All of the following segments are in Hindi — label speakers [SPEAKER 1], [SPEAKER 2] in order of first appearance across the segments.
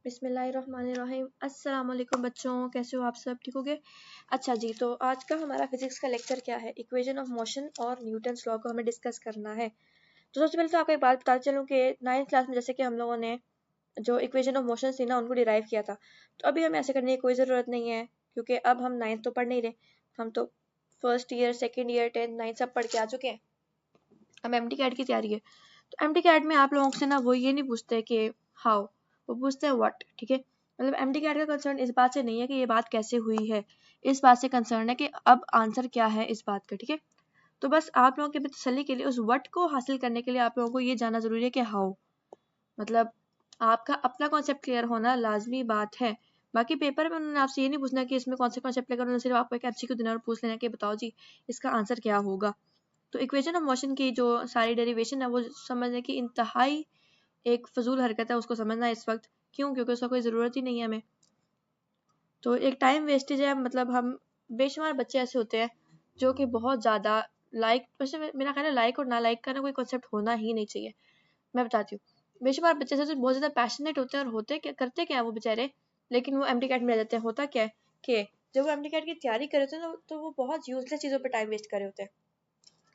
[SPEAKER 1] बिस्मिल्लाहिर्रहमानिर्रहीम। अस्सलाम वालेकुम बच्चों, कैसे हो आप सब? ठीक हो गए? अच्छा जी, तो आज का हमारा फिजिक्स का लेक्चर क्या है? इक्वेशन ऑफ मोशन और न्यूटन्स लॉ को हमें डिस्कस करना है। तो सबसे पहले तो आपको एक बात बता चलूँ कि 9th क्लास में जैसे कि हम लोगों ने जो इक्वेशन ऑफ मोशन थी ना उनको डिराइव किया था, तो अभी हमें ऐसे करने की कोई ज़रूरत नहीं है, क्योंकि अब हम 9th तो पढ़ नहीं रहे, हम तो first year, second year, 10th, 9th सब पढ़ के आ चुके हैं। अब एमटी कैट की तैयारी है, तो एमटी कैट में आप लोगों से ना वो ये नहीं पूछते कि हाउ, वो पूछते हैं व्हाट। ठीक है, मतलब एमटी कैट का कंसर्न इस बात से नहीं है कि ये बात कैसे हुई है, इस बात से कंसर्न है कि अब आंसर क्या है इस बात का। ठीक है, तो बस आप लोगों के तसल्ली के लिए उस व्हाट को हासिल करने के लिए आप लोगों को ये जानना जरूरी है कि हाउ, मतलब आपका अपना कॉन्सेप्ट क्लियर होना लाजमी बात है। बाकी पेपर में उन्होंने आपसे ये नहीं पूछना कि इसमें कौन से कॉन्सेप्ट लेकर, उन्होंने सिर्फ आपको एक एमसीक्यू देना और पूछ लेना कि बताओ जी इसका आंसर क्या होगा। तो इक्वेशन ऑफ मोशन की जो सारी डेरिवेशन है वो समझने की इंतहाई एक फजूल हरकत है, उसको समझना इस वक्त। क्यों? क्योंकि उसका कोई ज़रूरत ही नहीं है हमें, तो एक टाइम वेस्टेज है। मतलब हम बेशुमार बच्चे ऐसे होते हैं जो कि बहुत ज़्यादा लाइक, वैसे मेरा ख्याल है लाइक और ना लाइक का ना कोई कॉन्सेप्ट होना ही नहीं चाहिए। मैं बताती हूँ, बेशुमार बच्चे ऐसे बहुत ज़्यादा पैशनेट होते हैं और होते क्या करते क्या है वो बेचारे, लेकिन वो एमटी कैट में रह जाते हैं। होता क्या है कि जब वो एमटी कैट की तैयारी कर रहे होते हैं तो वो बहुत यूजलेस चीज़ों पर टाइम वेस्ट कर रहे होते हैं।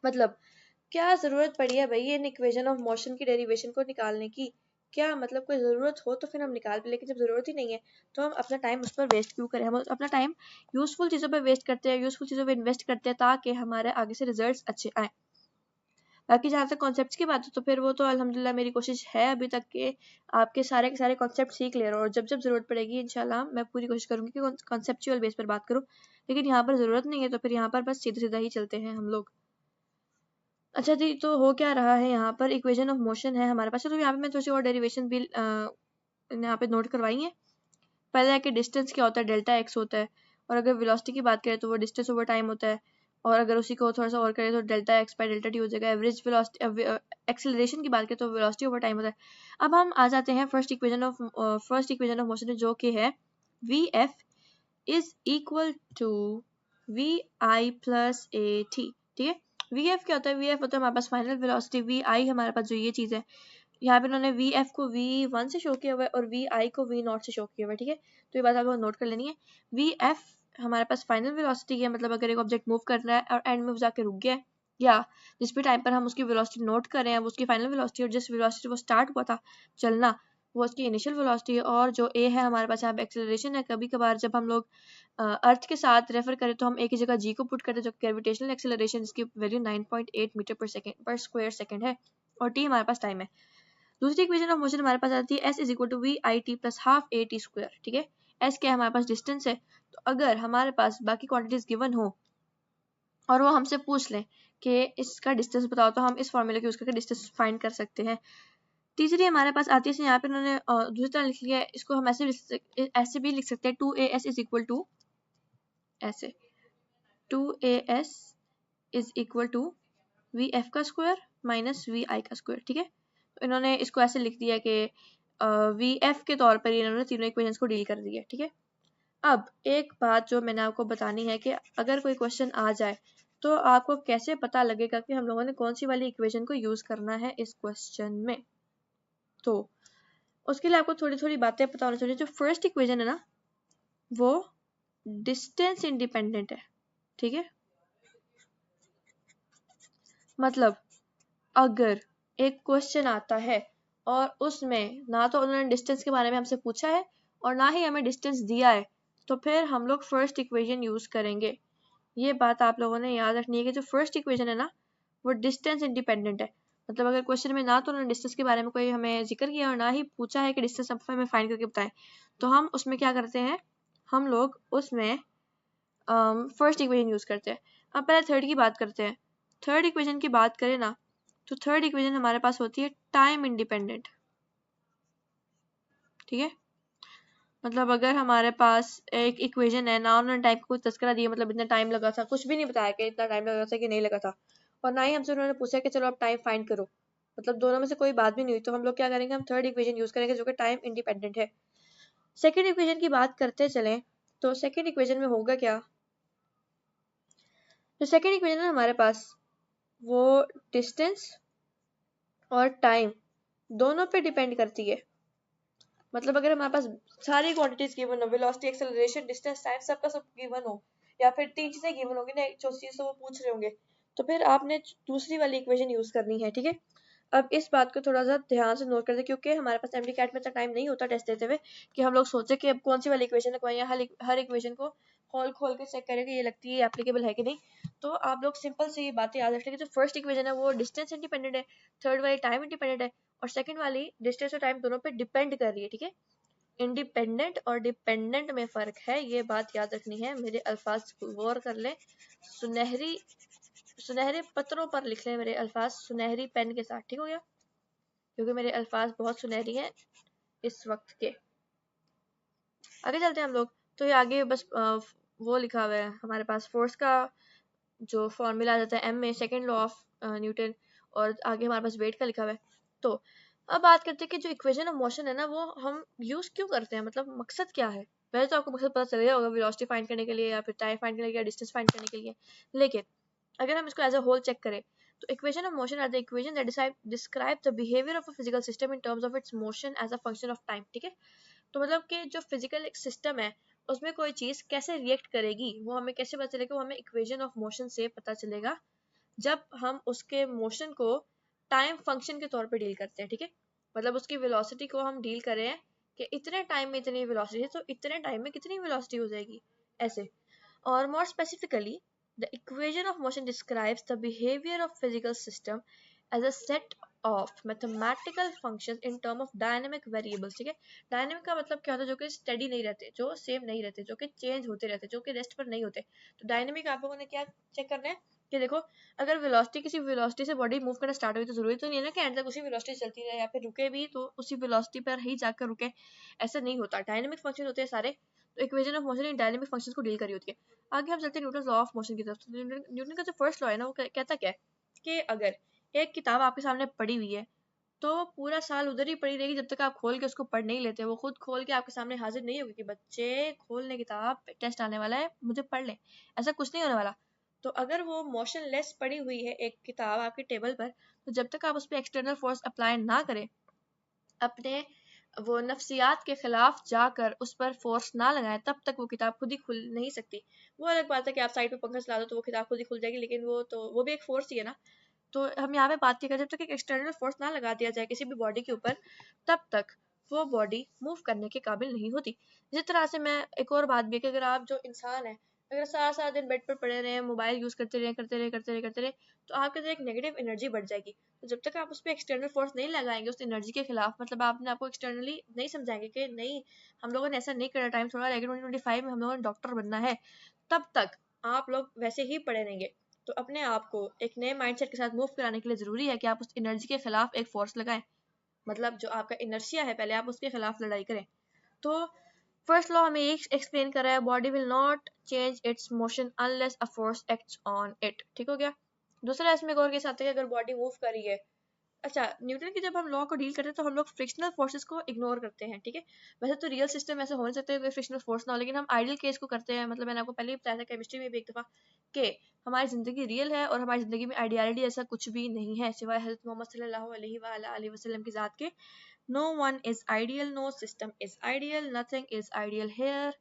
[SPEAKER 1] मतलब क्या ज़रूरत पड़ी है भाई इन इक्वेशन ऑफ मोशन की डेरिवेशन को निकालने की? क्या मतलब कोई ज़रूरत हो तो फिर हम निकाल भी, लेकिन जब ज़रूरत ही नहीं है तो हम अपना टाइम उस पर वेस्ट क्यों करें? हम अपना टाइम यूज़फुल चीज़ों पर वेस्ट करते हैं, यूज़फुल चीज़ों पर इन्वेस्ट करते हैं ताकि हमारे आगे से रिजल्ट्स अच्छे आएँ। बाकी जहाँ तक कॉन्सेप्ट्स की बात है तो फिर वो तो अल्हम्दुलिल्लाह मेरी कोशिश है अभी तक के आपके सारे के सारे कॉन्सेप्ट सीख ले रहा हूँ, और जब जब ज़रूरत पड़ेगी इंशाल्लाह मैं पूरी कोशिश करूँगी कि कॉन्सेप्चुअल बेस पर बात करूँ। लेकिन यहाँ पर ज़रूरत नहीं है तो फिर यहाँ पर बस सीधा सीधा ही चलते हैं हम लोग। अच्छा जी, तो हो क्या रहा है यहाँ पर? इक्वेशन ऑफ मोशन है हमारे पास। चलो यहाँ पे मैं थोड़ी सी और डेरिवेशन भी यहाँ पे नोट करवाई है। पहले है कि डिस्टेंस क्या होता है, डेल्टा एक्स होता है, और अगर वेलोसिटी की बात करें तो वो डिस्टेंस ओवर टाइम होता है, और अगर उसी को थोड़ा सा और करें तो delta x by delta T हो जाएगा। एवरेज वेलोसिटी, एक्सेलरेशन की बात करें तो वेलोसिटी ओवर टाइम होता है। अब हम आ जाते हैं फर्स्ट इक्वेशन ऑफ मोशन, जो कि है V F is equal to V I plus A T. ठीक है, वी एफ क्या होता है? वी एफ होता है हमारे पास फाइनल वेलोसिटी, वी आई हमारे पास जो ये चीज़ है, यहाँ पे उन्होंने वी एफ को वी वन से शो किया हुआ है और वी आई को वी नॉट से शो किया हुआ है। ठीक है, तो ये बात आप लोग नोट कर लेनी है। वी एफ हमारे पास फाइनल वेलोसिटी है, मतलब अगर एक ऑब्जेक्ट मूव कर रहा है और एंड में वो जाके रुक गया है, या जिस भी टाइम पर हम उसकी वेलोसिटी नोट कर रहे हैं वो उसकी फाइनल वेलोसिटी, और जिस वेलोसिटी वो स्टार्ट हुआ था चलना वो उसकी इनिशियल वेलोसिटी है। और जो ए है हमारे पास यहाँ पे एक्सेलरेशन है। कभी कभार जब हम लोग अर्थ के साथ रेफर करें तो हम एक ही जगह जी को पुट करते हैं, जो ग्रेविटेशनल एक्सेलरेशन जिसकी वैल्यू 9.8 मीटर पर सेकंड पर स्क्वायर सेकंड है, और टी हमारे पास टाइम है। दूसरी इक्वेशन ऑफ मोशन हमारे पास आती है S is equal to V I T plus half A T square. ठीक है, एस क्या है? हमारे पास डिस्टेंस है। तो अगर हमारे पास बाकी क्वांटिटीज गिवन हो और वो हमसे पूछ लें कि इसका डिस्टेंस बताओ, तो हम इस फॉर्मूले का यूज करके डिस्टेंस फाइंड कर सकते हैं। तीसरी हमारे पास आती है, यहाँ पे उन्होंने दूसरी तरह लिख लिया है, इसको हम ऐसे भी लिख सकते हैं, two A S is equal to, ऐसे two A S is equal to V F का स्क्वायर माइनस वी आई का स्क्वायर। ठीक है, तो इन्होंने इसको ऐसे लिख दिया कि वी एफ के तौर पर इन्होंने तीनों इक्वेशंस को डील कर दिया। ठीक है, अब एक बात जो मैंने आपको बतानी है कि अगर कोई क्वेश्चन आ जाए तो आपको कैसे पता लगेगा कि हम लोगों ने कौन सी वाली इक्वेशन को यूज करना है इस क्वेश्चन में। तो उसके लिए आपको थोड़ी थोड़ी बातें पता होनी चाहिए। जो फर्स्ट इक्वेशन है ना वो डिस्टेंस इंडिपेंडेंट है। ठीक है, मतलब अगर एक क्वेश्चन आता है और उसमें ना तो उन्होंने डिस्टेंस के बारे में हमसे पूछा है और ना ही हमें डिस्टेंस दिया है, तो फिर हम लोग फर्स्ट इक्वेशन यूज करेंगे। ये बात आप लोगों ने याद रखनी है कि जो फर्स्ट इक्वेशन है ना वो डिस्टेंस इंडिपेंडेंट है। मतलब अगर क्वेश्चन में ना तो उन्होंने डिस्टेंस के बारे में कोई हमें जिक्र किया और ना ही पूछा है कि डिस्टेंस आप हमें फाइंड करके बताएं, तो हम उसमें क्या करते हैं, हम लोग उसमें फर्स्ट इक्वेशन यूज करते हैं। अब पहले थर्ड की बात करते हैं। थर्ड इक्वेशन की बात करें ना तो थर्ड इक्वेशन हमारे पास होती है टाइम इंडिपेंडेंट। ठीक है, मतलब अगर हमारे पास एक इक्वेशन है, ना उन्होंने टाइम को कुछ तस्करा दिया, मतलब इतना टाइम लगा था, कुछ भी नहीं बताया कि इतना टाइम लगा था कि नहीं लगा था, और ना ही हमसे उन्होंने पूछा कि चलो अब टाइम फाइंड करो, मतलब दोनों में से कोई बात भी नहीं हुई, तो हम लोग क्या करेंगे, हम थर्ड इक्वेशन यूज करेंगे जो कि टाइम इंडिपेंडेंट है। सेकेंड इक्वेशन की बात करते चलें तो सेकेंड इक्वेशन में होगा क्या, जो सेकेंड इक्वेशन है हमारे पास वो डिस्टेंस और टाइम दोनों पे डिपेंड करती है। मतलब अगर हमारे पास सारी क्वांटिटीज गिवन हो, वेलोसिटी, एक्सेलरेशन, डिस्टेंस, टाइम, सबका सब गिवन हो, या फिर 3 चीजें गिवन होंगी ना, एक चौथी चीज तो वो पूछ रहे होंगे, तो फिर आपने दूसरी वाली इक्वेशन यूज करनी है, ठीक है। अब इस बात को थोड़ा सा ध्यान से नोट कर दे, क्योंकि हमारे पास एमडी कैट में इतना टाइम नहीं होता टेस्ट देते हुए कि हम लोग सोचे कि अब कौन सी वाली इक्वेशन लगवाएं, या हर इक्वेशन को खोल खोल के चेक करें कि ये लगती है एप्लीकेबल है कि नहीं। तो आप लोग सिंपल से ये बातें याद रखें कि जो फर्स्ट इक्वेशन है वो डिस्टेंस इंडिपेंडेंट है, थर्ड वाली टाइम इंडिपेंडेंट है, और सेकंड वाली डिस्टेंस और टाइम दोनों पे डिपेंड कर रही है, ठीक है। इंडिपेंडेंट और डिपेंडेंट में फर्क है, ये बात याद रखनी है। मेरे अल्फाज गौर कर ले, सुनहरी सुनहरे पत्रों पर लिख ले मेरे अल्फाज सुनहरी पेन के साथ, ठीक हो गया, क्योंकि मेरे अल्फाज बहुत सुनहरी हैं इस वक्त के। आगे चलते हैं हम लोग। तो ये आगे बस वो लिखा हुआ है हमारे पास फोर्स का जो फॉर्मूला आ जाता है एम में, सेकेंड लॉ ऑफ न्यूटन, और आगे हमारे पास वेट का लिखा हुआ है। तो अब बात करते हैं कि जो इक्वेशन ऑफ मोशन है ना, वो हम यूज क्यों करते हैं, मतलब मकसद क्या है। वैसे तो आपको मकसद पता चल गया होगा, वेलोसिटी फाइंड करने के लिए, या फिर टाइम फाइंड करने के लिए, या डिस्टेंस फाइंड करने के लिए। लेकिन अगर हम इसको एज अ होल चेक करें, तो equation of motion are the equation that describe the behaviour of a physical system in terms of its motion as a function of time, ठीक है। तो मतलब कि जो फिजिकल एक सिस्टम है, उसमें कोई चीज कैसे रिएक्ट करेगी, वो हमें कैसे पता चलेगा, वो हमें इक्वेशन ऑफ मोशन से पता चलेगा, जब हम उसके मोशन को टाइम फंक्शन के तौर पे डील करते हैं, ठीक है। मतलब उसकी वेलोसिटी को हम डील करें कि इतने टाइम में इतनी वेलोसिटी है, तो इतने टाइम में कितनी वेलोसिटी हो जाएगी, ऐसे। Or more specifically, the equation of motion describes the behavior of physical system as a set of mathematical functions in term of dynamic variables, ठीक है। डायनेमिक का मतलब क्या होता है, जो कि स्टेडी नहीं रहते, जो सेम नहीं रहते, जो कि चेंज होते रहते, जो कि रेस्ट पर नहीं होते। तो डायनेमिक आप लोगों ने क्या चेक करना है कि देखो, अगर वेलोसिटी किसी वेलोसिटी से बॉडी मूव करना स्टार्ट हुई, तो जरूरी तो नहीं है ना कि एंड तक उसी वेलोसिटी चलती रहे, या फिर रुके भी तो उसी वेलोसिटी पर ही जाकर रुके, ऐसा नहीं होता। डायनेमिक फंक्शन होते हैं सारे। तो equation of motion in dynamic functions को डील करी होती है। आगे हम चलते हैं न्यूटन लॉ ऑफ मोशन की तरफ। तो न्यूटन का जो फर्स्ट लॉ है ना, वो कहता क्या है कि अगर एक किताब आपके सामने पड़ी हुई है, तो पूरा साल उधर ही पड़ी रहेगी जब तक आप खोल के उसको पढ़ नहीं लेते। वो खुद खोल के आपके सामने हाजिर नहीं होगी कि बच्चे खोलने किताब, टेस्ट आने वाला है, मुझे पढ़ ले, ऐसा कुछ नहीं होने वाला। तो अगर वो मोशन लेस पड़ी हुई है एक किताब आपके टेबल पर, तो जब तक आप उस पर एक्सटर्नल फोर्स अप्लाई ना करें, अपने वो नफ्सियात के खिलाफ जाकर उस पर फोर्स ना लगाएं, तब तक वो किताब खुद ही खुल नहीं सकती। वो अलग बात है कि आप साइड पे पंखा चला दो तो वो किताब खुद ही खुल जाएगी, लेकिन वो भी एक फोर्स ही है ना। तो हम यहाँ पे बात करें, जब तक एक एक्सटर्नल फोर्स ना लगा दिया जाए किसी भी बॉडी के ऊपर, तब तक वो बॉडी मूव करने के काबिल नहीं होती। इसी तरह से मैं एक और बात भी कि अगर आप जो इंसान है, अगर सारा सारा दिन बेड पर पड़े रहे, मोबाइल यूज करते रहे, तो आपके अंदर एक नेगेटिव एनर्जी बढ़ जाएगी। तो जब तक आप उस पर एक्सटर्नल फोर्स नहीं लगाएंगे उस एनर्जी के खिलाफ, मतलब आपने आपको एक्सटर्नली नहीं समझाएंगे कि नहीं, हम लोगों ने ऐसा नहीं करना, टाइम थोड़ा रहेगा, 2025 में हम लोगों ने डॉक्टर बनना है, तब तक आप लोग वैसे ही पड़े रहेंगे। तो अपने आप को एक नए माइंडसेट के साथ मूव कराने के लिए जरूरी है कि आप उस एनर्जी के खिलाफ एक फोर्स लगाएं। मतलब जो आपका इनर्शिया है, पहले आप उसके खिलाफ लड़ाई करें। तो फर्स्ट लॉ हमें एक एक्सप्लेन कर रहा है, body will not change it's motion unless a force acts on it, ठीक हो गया। दूसरा इसमें गौर के साथ है कि अगर बॉडी मूव करी है, अच्छा, न्यूटन की जब हम लॉ को डील करते हैं तो हम लोग फ्रिक्शनल फोर्सेस को इग्नोर करते हैं, ठीक है। वैसे तो रियल सिस्टम ऐसे हो नहीं सकते कोई फ्रिक्शनल फोर्स ना हो, लेकिन हम आइडियल केस को करते हैं। मतलब मैंने आपको पहले ही बताया था केमिस्ट्री में भी एक दफा कि हमारी जिंदगी रियल है और हमारी जिंदगी में आइडियलिटी ऐसा कुछ भी नहीं है सिवाय हज़रत मोहम्मद सल्लल्लाहु अलैहि वसल्लम की जात के। No one is ideal, no system is ideal, nothing is ideal here,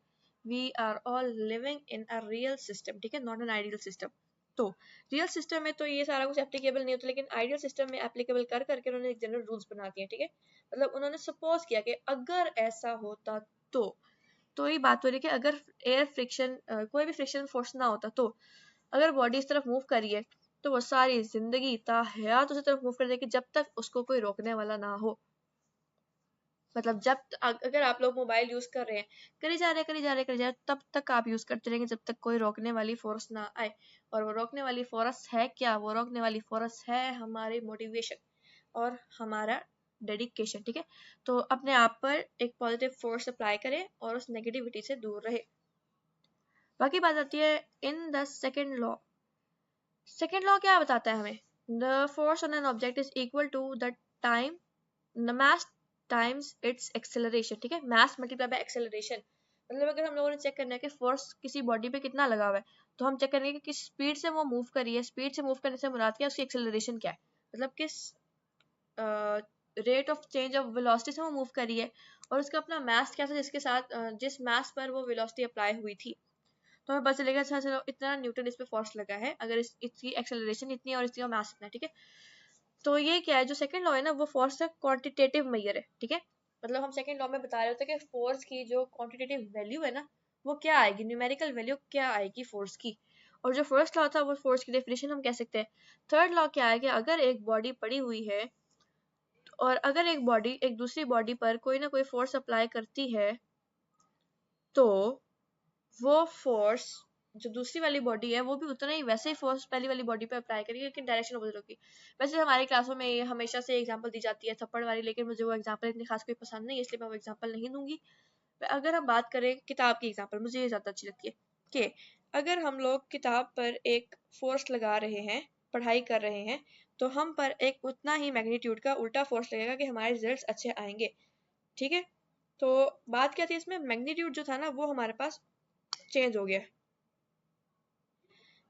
[SPEAKER 1] we are all living in a real system, ठीक है, नॉट एन आइडियल सिस्टम। तो रियल सिस्टम में तो ये सारा कुछ एप्लीकेबल नहीं होता, लेकिन आइडियल सिस्टम में एप्लीकेबल कर करके उन्होंने एक जनरल रूल्स बना दिए, ठीक है। मतलब उन्होंने सपोज किया कि अगर ऐसा होता तो ये बात हो रही है कि अगर एयर फ्रिक्शन कोई भी फ्रिक्शन फोर्स ना होता, तो अगर बॉडी इस तरफ मूव करी है, तो वो सारी जिंदगी ताहयात उसी तरफ मूव कर देगी जब तक उसको कोई रोकने वाला ना हो। मतलब अगर आप लोग मोबाइल यूज कर रहे हैं, करी जा रहे तब तक आप यूज करते रहेंगे जब तक कोई रोकने वाली फोर्स ना आए। और वो रोकने वाली फोर्स है क्या, वो रोकने वाली फोर्स है हमारी मोटिवेशन और हमारा डेडिकेशन, ठीक है। तो अपने आप पर एक पॉजिटिव फोर्स अप्लाई करें और उस नेगेटिविटी से दूर रहे। बाकी बात आती है in the second law. Second law क्या बताता है हमें, the force on an object is equal to the time the mass times its acceleration, ठीक है, मास मल्टीप्लाई बाय एक्सेलरेशन। मतलब अगर हम लोगों ने चेक करना है कि फोर्स किसी बॉडी पे कितना लगा हुआ है, तो हम चेक करेंगे कि किस स्पीड से वो मूव करी है। स्पीड से मूव करने से मुराद क्या है, उसकी एक्सेलरेशन क्या है, मतलब किस rate of change of velocity से वो मूव कर रही है और उसका अपना मास क्या था जिसके साथ जिस मास पर वो वेलोसिटी अप्लाई हुई थी, तो हमें पता चलेगा अच्छा चलो इतना न्यूटन इस पे फोर्स लगा है अगर इसकी एक्सेलरेशन इतनी है और इसका मास इतना है, ठीक है। तो ये क्या है, जो सेकंड लॉ है ना वो फोर्स का क्वांटिटेटिव मेजर है, ठीक है। मतलब हम सेकंड लॉ में बता रहे होते हैं कि फोर्स की जो क्वांटिटेटिव वैल्यू है ना वो क्या आएगी, न्यूमेरिकल वैल्यू क्या आएगी फोर्स की। और जो फर्स्ट लॉ था वो फोर्स की डेफिनेशन हम कह सकते हैं। थर्ड लॉ क्या है कि अगर एक बॉडी पड़ी हुई है और अगर एक बॉडी एक दूसरी बॉडी पर कोई ना कोई फोर्स अप्लाई करती है तो वो फोर्स जो दूसरी वाली बॉडी है वो भी उतना ही वैसे ही फोर्स पहली वाली बॉडी पे अप्लाई करेगी लेकिन डायरेक्शन अपोजिट होगी। वैसे हमारी क्लासों में ये हमेशा से एग्जांपल दी जाती है थप्पड़ वाली, लेकिन मुझे वो एग्जांपल इतनी खास कोई पसंद नहीं है इसलिए मैं वो एग्जांपल नहीं दूंगी। अगर हम बात करें किताब की एग्जांपल, मुझे ये ज़्यादा अच्छी लगती है कि अगर हम लोग किताब पर एक फोर्स लगा रहे हैं, पढ़ाई कर रहे हैं, तो हम पर एक उतना ही मैग्नीट्यूड का उल्टा फोर्स लगेगा कि हमारे रिजल्ट्स अच्छे आएंगे, ठीक है। तो बात क्या थी इसमें, मैग्नीट्यूड जो था ना वो हमारे पास चेंज हो गया।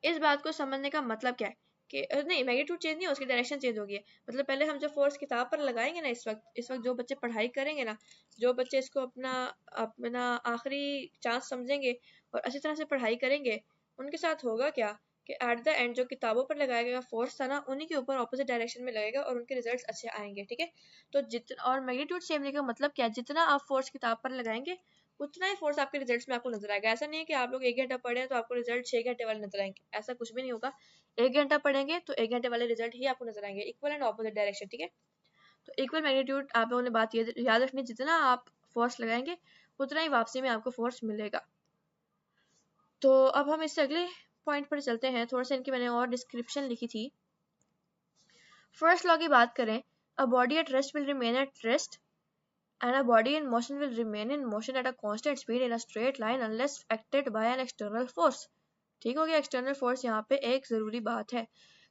[SPEAKER 1] इस बात को समझने का मतलब क्या है कि नहीं, मैग्नीट्यूड चेंज नहीं है, उसकी डायरेक्शन चेंज हो गई है। मतलब पहले हम जो फोर्स किताब पर लगाएंगे ना इस वक्त जो बच्चे पढ़ाई करेंगे ना, जो बच्चे इसको अपना अपना आखिरी चांस समझेंगे और अच्छी तरह से पढ़ाई करेंगे, उनके साथ होगा क्या कि एट द एंड जो किताबों पर लगाया गया फोर्स था ना उन्हीं के ऊपर ऑपोजिट डायरेक्शन में लगेगा और उनके रिजल्ट्स अच्छे आएंगे, ठीक है। तो जितना और मैग्नीट्यूड चेंज का मतलब क्या है, जितना आप फोर्स किताब पर लगाएंगे उतना ही फोर्स आपके रिजल्ट्स में आपको नजर आएगा। ऐसा नहीं है कि आप लोग 1 घंटा पढ़े तो आपको रिजल्ट 6 घंटे वाले नजर आएंगे, ऐसा कुछ भी नहीं होगा। 1 घंटा पढ़ेंगे तो 1 घंटे वाले रिजल्ट ही आपको नजर आएंगे, इक्वल एंड ऑपोजिट डायरेक्शन, ठीक है। तो इक्वल मैग्नीट्यूड आप लोगों ने बात याद रखनी, जितना आप फोर्स लगाएंगे उतना ही वापसी में आपको फोर्स मिलेगा। तो अब हम इससे अगले पॉइंट पर चलते हैं, थोड़ा सा इनकी मैंने और डिस्क्रिप्शन लिखी थी। फर्स्ट लॉ की बात करें, a body at rest will remain at rest and a body in motion will remain in motion at a constant speed in a straight line unless acted by an external force। ठीक हो गया, एक्सटर्नल फोर्स यहाँ पे एक जरूरी बात है।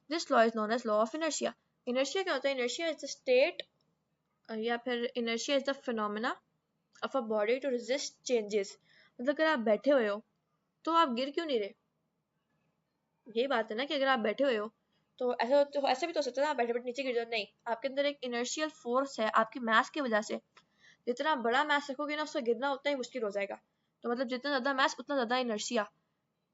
[SPEAKER 1] This law is known as law of inertia. Inertia क्या होता है, इनर्शिया इज द स्टेट या फिर inertia is the phenomena of a body to resist changes. मतलब अगर आप बैठे हुए हो तो आप गिर क्यों नहीं रहे, यही बात है ना कि अगर आप बैठे हुए हो तो ऐसे भी तो हो सकता है ना आप बैठे बैठे नीचे गिर जाओ, नहीं, आपके अंदर एक इनर्शियल फोर्स है आपकी मास की वजह से। जितना बड़ा मैस रखोगे ना उससे गिरना उतना ही मुश्किल हो जाएगा। तो मतलब जितना ज्यादा मैस उतना ज्यादा इनर्शिया।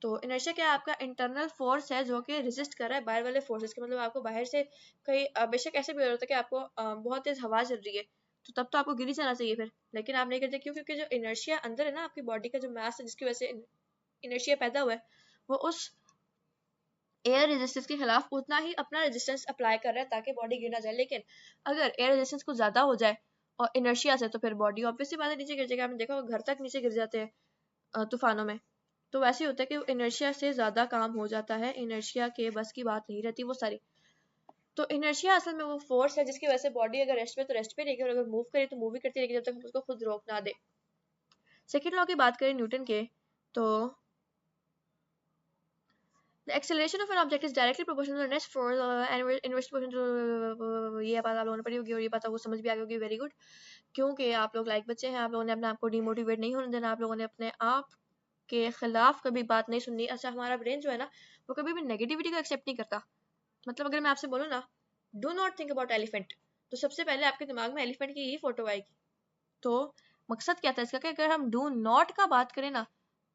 [SPEAKER 1] तो इनर्शिया क्या है, आपका इंटरनल फोर्स है जो कि रेजिस्ट कर रहा है बाहर वाले फोर्सेस के। मतलब आपको बाहर से कहीं बेशक ऐसे भी हो रहा है कि आपको बहुत तेज हवा चल रही है तो तब तो आपको गिर ही जाना चाहिए फिर, लेकिन आप नहीं करते, क्यों? क्योंकि जो इनर्शिया अंदर है ना आपकी बॉडी का जो मैस है जिसकी वजह से इनर्शिया पैदा हुआ है वो उस एयर रेजिस्टेंस के खिलाफ उतना ही अपना रेजिस्टेंस अप्लाई कर रहा है ताकि बॉडी गिर ना जाए। लेकिन अगर एयर रेजिस्टेंस कुछ ज्यादा हो जाए और इनर्शिया से, तो फिर बॉडी ऑब्वियसली बात है नीचे गिर जाएगा। आपने देखा होगा घर तक नीचे गिर जाते हैं तूफानों में। तो वैसे ही होता है कि इनर्शिया से ज्यादा काम हो जाता है, इनर्शिया के बस की बात नहीं रहती वो सारी। तो इनर्शिया असल में वो फोर्स है जिसकी वजह से बॉडी अगर रेस्ट पे तो रेस्ट पे रहेगी और अगर मूव करे तो मूव ही करती रहेगी जब तक उसको खुद रोक ना दे। सेकेंड लॉ की बात करें न्यूटन के, तो the acceleration of an object is directly proportional to the next force and inverse proportional to ये बात आप लोगों ने पढ़ी होगी और ये बात आपको समझ भी आ गई होगी, वेरी गुड। क्योंकि आप लोग लाइक बच्चे हैं, आप लोगों ने अपने आप को डिमोटिवेट नहीं होने देना, आप लोगों ने अपने आप के खिलाफ कभी बात नहीं सुननी। अच्छा, हमारा ब्रेन जो है ना वो कभी भी नेगेटिविटी को एक्सेप्ट नहीं करता। मतलब अगर मैं आपसे बोलूँ ना do not think about elephant, तो सबसे पहले आपके दिमाग में एलिफेंट की ही फोटो आएगी। तो मकसद क्या था इसका कि अगर हम डू नॉट का बात करें ना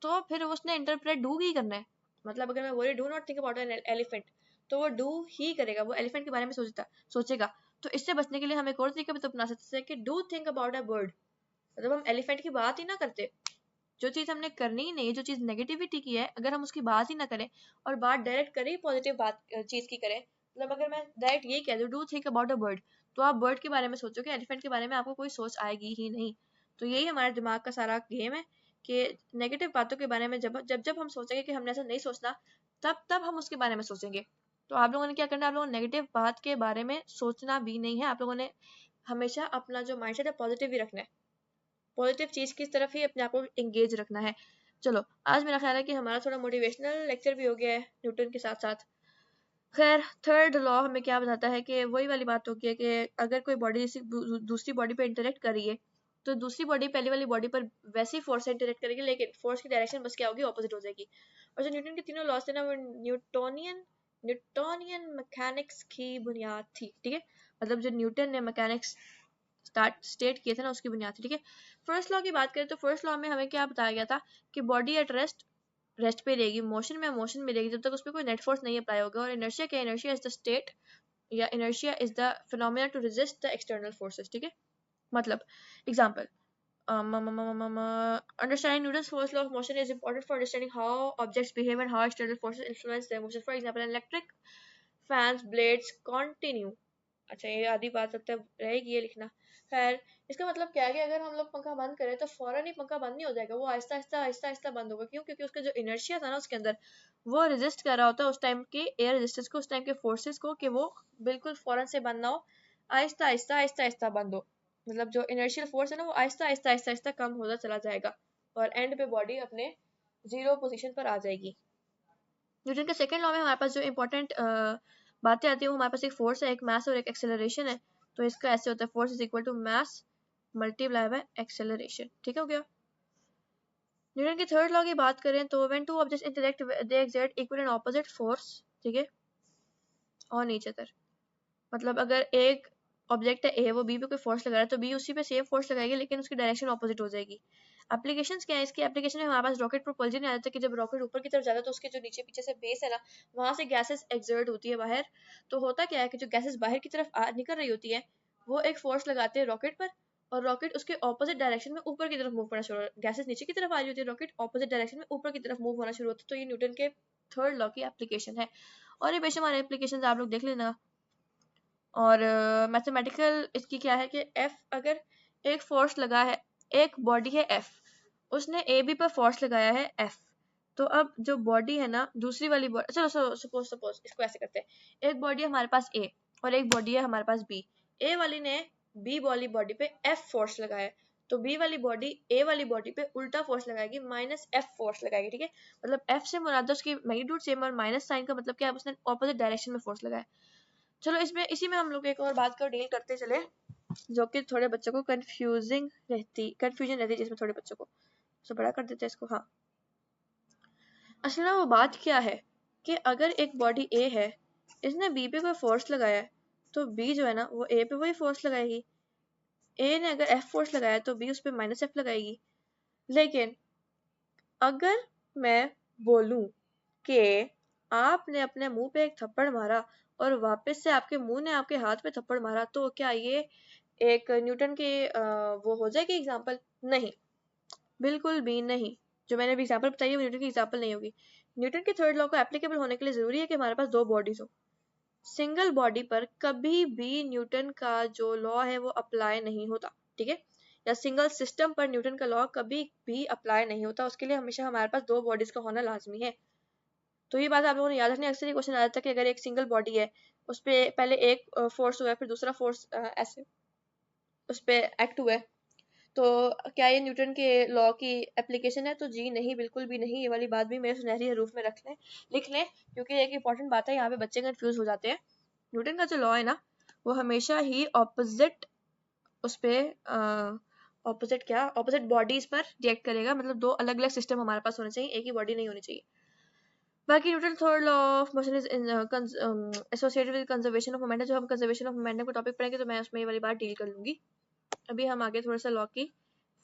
[SPEAKER 1] तो फिर उसने इंटरप्रेट डू ही करना है। मतलब अगर मैं बोली do not think about an elephant तो वो डू ही करेगा, वो एलिफेंट के बारे में सोचेगा। तो इससे बचने के लिए हम एक और तरीका भी तो अपना सकते हैं कि do think about a bird. मतलब हम एलिफेंट की बात ही ना करते, जो चीज हमने करनी ही नहीं, जो चीज नेगेटिविटी की है अगर हम उसकी बात ही ना करें और बात डायरेक्ट करें पॉजिटिव बात चीज की करें। मतलब अगर मैं डायरेक्ट यही कह दूं do think about a bird, तो आप बर्ड के बारे में सोचोगे, एलिफेंट के बारे में आपको कोई सोच आएगी ही नहीं। तो यही हमारे दिमाग का सारा गेम है कि नेगेटिव बातों के बारे में जब जब जब हम सोचेंगे कि हमने ऐसा नहीं सोचना, तब तब हम उसके बारे में सोचेंगे। तो आप लोगों ने क्या करना है, आप लोगों ने नेगेटिव बात के बारे में सोचना भी नहीं है, आप लोगों ने हमेशा अपना जो माइंडसेट है पॉजिटिव ही रखना है, पॉजिटिव चीज की तरफ ही अपने आप को एंगेज रखना है। चलो, आज मेरा ख्याल है कि हमारा थोड़ा मोटिवेशनल लेक्चर भी हो गया है न्यूटन के साथ साथ। खैर, थर्ड लॉ हमें क्या बताता है कि वही वाली बात होगी कि अगर कोई बॉडी किसी दूसरी बॉडी पे इंटरेक्ट कर रही है तो दूसरी बॉडी पहली वाली बॉडी पर वैसी फोर्स से इंटरेक्ट करेगी, लेकिन फोर्स की डायरेक्शन बस क्या होगी, ऑपोजिट हो जाएगी। और जो न्यूटन के तीनों लॉस थे ना वो न्यूटोनियन मैकेनिक्स की बुनियाद थी, ठीक है। मतलब जो न्यूटन ने मैकेनिक्स स्टेट किए थे ना उसकी बुनियाद थी, ठीक है। फर्स्ट लॉ की बात करें तो फर्स्ट लॉ में हमें क्या बताया गया था कि बॉडी एट रेस्ट पे रहेगी, मोशन में रहेगी जब तक उस पर कोई नेट फोर्स नहीं अप्लाई होगा। और इनर्शिया क्या, इनर्शिया इज द स्टेट या inertia is the phenomena to resist the external forces, ठीक है। मतलब example, understanding Newton's first law of motion is important for understanding how objects behave and how external forces influence their motion. For example, electric fans blades continue। अच्छा, ये आधी बात लगता है रहेगी ये लिखना। खैर, इसका मतलब क्या है कि अगर हम लोग पंखा बंद करें तो फौरन ही पंखा बंद नहीं हो जाएगा, वो आहिस्ता आहिस्ता आहिस्ता आहिस्ता बंद होगा। क्यों? क्योंकि उसका जो इनर्शिया था ना उसके अंदर, वो रेजिस्ट कर रहा होता है उस टाइम के एयर रेजिस्टेंस को, उस टाइम के फोर्सेस को, कि वो बिल्कुल फौरन से बंद ना हो, आहिस्ता आहिस्ता आहिस्ता आहिस्ता बंद हो। मतलब जो इनर्शियल फोर्स है ना वो आहिस्ता आहिस्ता आहिस्ता आहिस्ता कम होता चला जाएगा और एंड पे बॉडी अपने जीरो पोजीशन पर आ जाएगी। न्यूटन के सेकंड लॉ में हमारे पास जो इंपॉर्टेंट बातें आती है वो हमारे पास एक फोर्स है, एक मास और एक एक्सेलरेशन है। तो इसका ऐसे होता है, force is equal to mass multiply by acceleration, ठीक हो गया। न्यूटन की थर्ड लॉ की बात करें तो when two objects interact they exert equal and opposite force, ठीक है, ऑन ईच अदर। मतलब अगर एक ऑब्जेक्ट है ए, वो बी पे कोई फोर्स लगा रहा है तो बी उसी पे सेम फोर्स लगाएगी लेकिन उसकी डायरेक्शन ऑपोजिट हो जाएगी। एप्लीकेशंस क्या है इसकी? एप्लीकेशन में हमारे पास रॉकेट प्रोपल्जन आ जाता है कि जब रॉकेट ऊपर की तरफ जाता है तो उसके जो नीचे पीछे से बेस है ना, वहां से गैसेस एक्सर्ट होती है बाहर। तो होता क्या है कि जो गैसेस बाहर की तरफ निकल रही होती है वो एक फोर्स लगाते हैं रॉकेट पर, और रॉकेट उसके ऑपोजिट डायरेक्शन में ऊपर की तरफ मूव करना शुरू, गैसेस नीचे की तरफ आ रही होती है, रॉकेट ऑपोजिट डायरेक्शन में ऊपर की तरफ मूव होना शुरू होता है। तो ये न्यूटन के थर्ड लॉ की एप्लीकेशन है। और ये बेशुमार एप्लीकेशन आप लोग देख लेना। और मैथमेटिकल इसकी क्या है कि एफ, अगर एक फोर्स लगा है, एक बॉडी है एफ, उसने ए बी पर फोर्स लगाया है एफ, तो अब जो बॉडी है ना दूसरी वाली बॉडी, चलो सपोज इसको ऐसे करते हैं, एक बॉडी है हमारे पास ए और एक बॉडी है हमारे पास बी। ए वाली ने बी वाली बॉडी पे एफ फोर्स लगाया, तो बी वाली बॉडी ए वाली बॉडी पे उल्टा फोर्स लगाएगी, माइनस एफ फोर्स लगाएगी, ठीक है। मतलब एफ से मुराद उसकी मैग्नीट्यूड सेम और माइनस साइन का मतलब क्या है, उसने ऑपोजिट डायरेक्शन में फोर्स लगाया। चलो इसमें इसी में हम लोग एक और बात को डील करते चले जो कि थोड़े बच्चों को कंफ्यूजन रहती है जिसमें थोड़े बच्चों को, तो बड़ा कर देते हैं इसको। हाँ, असल में वो बात क्या है कि अगर एक बॉडी ए है, इसने बी पे कोई फोर्स लगाया है, तो बी जो है ना वो ए पे वही फोर्स लगाएगी। ए ने अगर एफ फोर्स लगाया तो बी उस पर माइनस एफ लगाएगी। लेकिन अगर मैं बोलूं कि आपने अपने मुंह पे एक थप्पड़ मारा और वापस से आपके मुंह ने आपके हाथ पे थप्पड़ मारा, तो क्या ये एक न्यूटन के वो हो जाएगी एग्जाम्पल? नहीं, बिल्कुल भी नहीं। जो मैंने अभी एग्जाम्पल बताई है वो न्यूटन की एग्जाम्पल नहीं होगी। न्यूटन के थर्ड लॉ को एप्लीकेबल होने के लिए जरूरी है कि हमारे पास दो बॉडीज हो। सिंगल बॉडी पर कभी भी न्यूटन का जो लॉ है वो अप्लाई नहीं होता, ठीक है, या सिंगल सिस्टम पर न्यूटन का लॉ कभी भी अप्लाई नहीं होता। उसके लिए हमेशा हमारे पास दो बॉडीज का होना लाजमी है। तो ये बात आप लोगों ने याद रखनी। अक्सर ये क्वेश्चन आ जाता है कि अगर एक सिंगल बॉडी है, उस पर पहले एक फोर्स हुआ है फिर दूसरा फोर्स ऐसे उस पर एक्ट हुआ है, तो क्या ये न्यूटन के लॉ की एप्लीकेशन है? तो जी नहीं, बिल्कुल भी नहीं। ये वाली बात भी मेरे सुनहरी हरूफ में लिख लें, क्योंकि एक इंपॉर्टेंट बात है, यहाँ पे बच्चे कंफ्यूज हो जाते हैं। न्यूटन का जो लॉ है ना वो हमेशा ही ऑपोजिट उस पर ऑपोजिट बॉडीज पर रिएक्ट करेगा। मतलब दो अलग अलग सिस्टम हमारे पास होने चाहिए, एक ही बॉडी नहीं होनी चाहिए। बाकी Newton third law of motion is associated with conservation of momentum. जो हम कंजर्वेशन ऑफ मोमेंटम का टॉपिक पढ़ेंगे तो मैं उसमें ये वाली बात डील कर लूंगी। अभी हम आगे थोड़ा सा लॉ की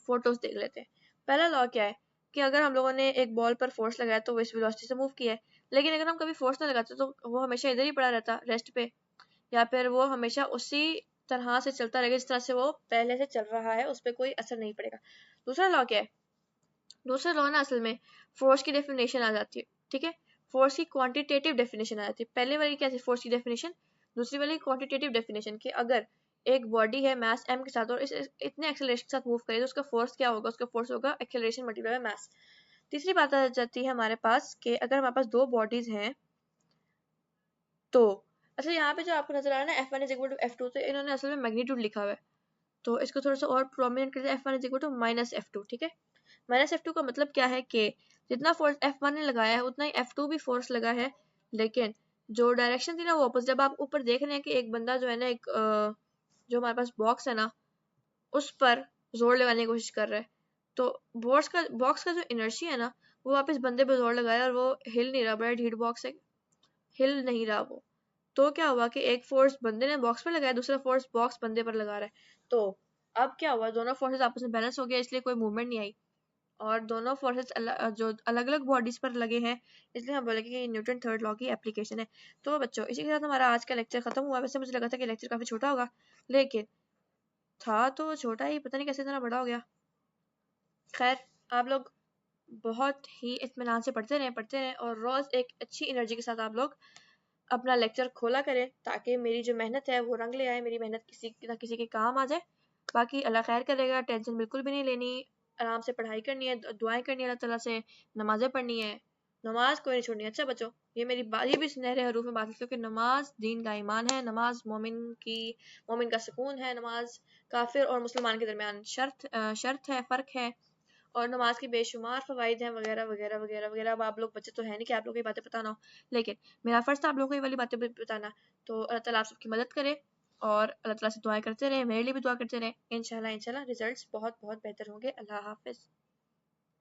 [SPEAKER 1] फोटोज देख लेते हैं। पहला लॉ क्या है कि अगर हम लोगों ने एक बॉल पर फोर्स लगाया तो वो इस वेलोसिटी से मूव किया है, लेकिन अगर हम कभी फोर्स ना लगाते तो वो हमेशा इधर ही पड़ा रहता रेस्ट पे, या फिर वो हमेशा उसी तरह से चलता रहेगा जिस तरह से वो पहले से चल रहा है, उस पर कोई असर नहीं पड़ेगा। दूसरा लॉ क्या है? दूसरा लॉ ना असल में फोर्स की डेफिनेशन आ जाती है, ठीक है, फोर्स की क्वांटिटेटिव डेफिनेशन आ जाती है। पहले वाली क्या थी फोर्स की डेफिनेशन, दूसरी वाली क्वांटिटेटिव डेफिनेशन कि अगर एक बॉडी है मास m के साथ और इतने एक्सेलरेशन के साथ मूव करे तो उसका फोर्स क्या होगा? उसका फोर्स होगा एक्सेलरेशन मल्टीप्लाई बाय मास। तीसरी बात आ जाती है हमारे पास कि अगर हमारे पास दो बॉडीज हैं तो, अच्छा यहाँ पे जो आपको नजर आ रहा है ना F1 is equal to F2, तो इन्होंने असल में मैग्नीट्यूड लिखा हुआ है, तो इसको थोड़ा सा और प्रोमिनेंट करते हैं, F1 is equal to minus F2, ठीक है। माइनस F2 का मतलब क्या है कि जितना फोर्स F1 ने लगाया है उतना ही F2 भी फोर्स लगा है, लेकिन जो डायरेक्शन थी ना वो अपोजिट। जब आप ऊपर देख रहे हैं कि एक बंदा जो है ना एक जो हमारे पास बॉक्स है ना उस पर जोर लगाने की कोशिश कर रहा है, तो बॉक्स का जो इनर्शिया है ना वो वापस बंदे पे जोर लगाया और वो हिल नहीं रहा, बड़ा ढीठ बॉक्स है, हिल नहीं रहा वो। तो क्या हुआ कि एक फोर्स बंदे ने बॉक्स पर लगाया, दूसरा फोर्स बॉक्स बंदे पर लगा रहा है। तो अब क्या हुआ, दोनों फोर्सेस आपस में बैलेंस हो गया, इसलिए कोई मूवमेंट नहीं आई, और दोनों फोर्सेस जो अलग अलग बॉडीज पर लगे हैं, इसलिए हम बोलेंगे कि न्यूटन थर्ड लॉ की एप्लीकेशन है। तो बच्चों इसी के साथ हमारा आज का लेक्चर खत्म हुआ। वैसे मुझे लगा था कि लेक्चर काफी छोटा होगा, लेकिन था तो छोटा ही, पता नहीं कैसे इतना बड़ा हो गया। खैर, आप लोग बहुत ही इत्मीनान से पढ़ते रहें और रोज एक अच्छी एनर्जी के साथ आप लोग अपना लेक्चर खोला करें, ताकि मेरी जो मेहनत है वो रंग ले आए, मेरी मेहनत किसी ना किसी के काम आ जाए। बाकी अल्लाह खैर करेगा, टेंशन बिल्कुल भी नहीं लेनी, आराम से पढ़ाई करनी है, दुआएं करनी है अल्लाह ताला से, नमाजें पढ़नी है, नमाज कोई नहीं छोड़नी है। अच्छा बच्चों, ये मेरी बात, ये भी सुनहरे हरूफ में बात है, क्योंकि नमाज दीन का ईमान है, नमाज मोमिन का सुकून है, नमाज काफिर और मुसलमान के दरमियान शर्त है, फ़र्क है, और नमाज के बेशुमार फ़वाइद हैं, वगैरह वगैरह वगैरह वगैरह। अब आप लोग बच्चे तो है नहीं कि आप लोग को ये बातें पता ना हो, लेकिन मेरा फ़र्ज़ था आप लोगों को ये वाली बातें बताना। तो अल्लाह ताला आप सबकी मदद करे, और अल्लाह ताला से दुआएं करते रहे, मेरे लिए भी दुआ करते रहे। इंशाल्लाह इंशाल्लाह रिजल्ट्स बहुत बहुत बेहतर होंगे। अल्लाह हाफ़िज़।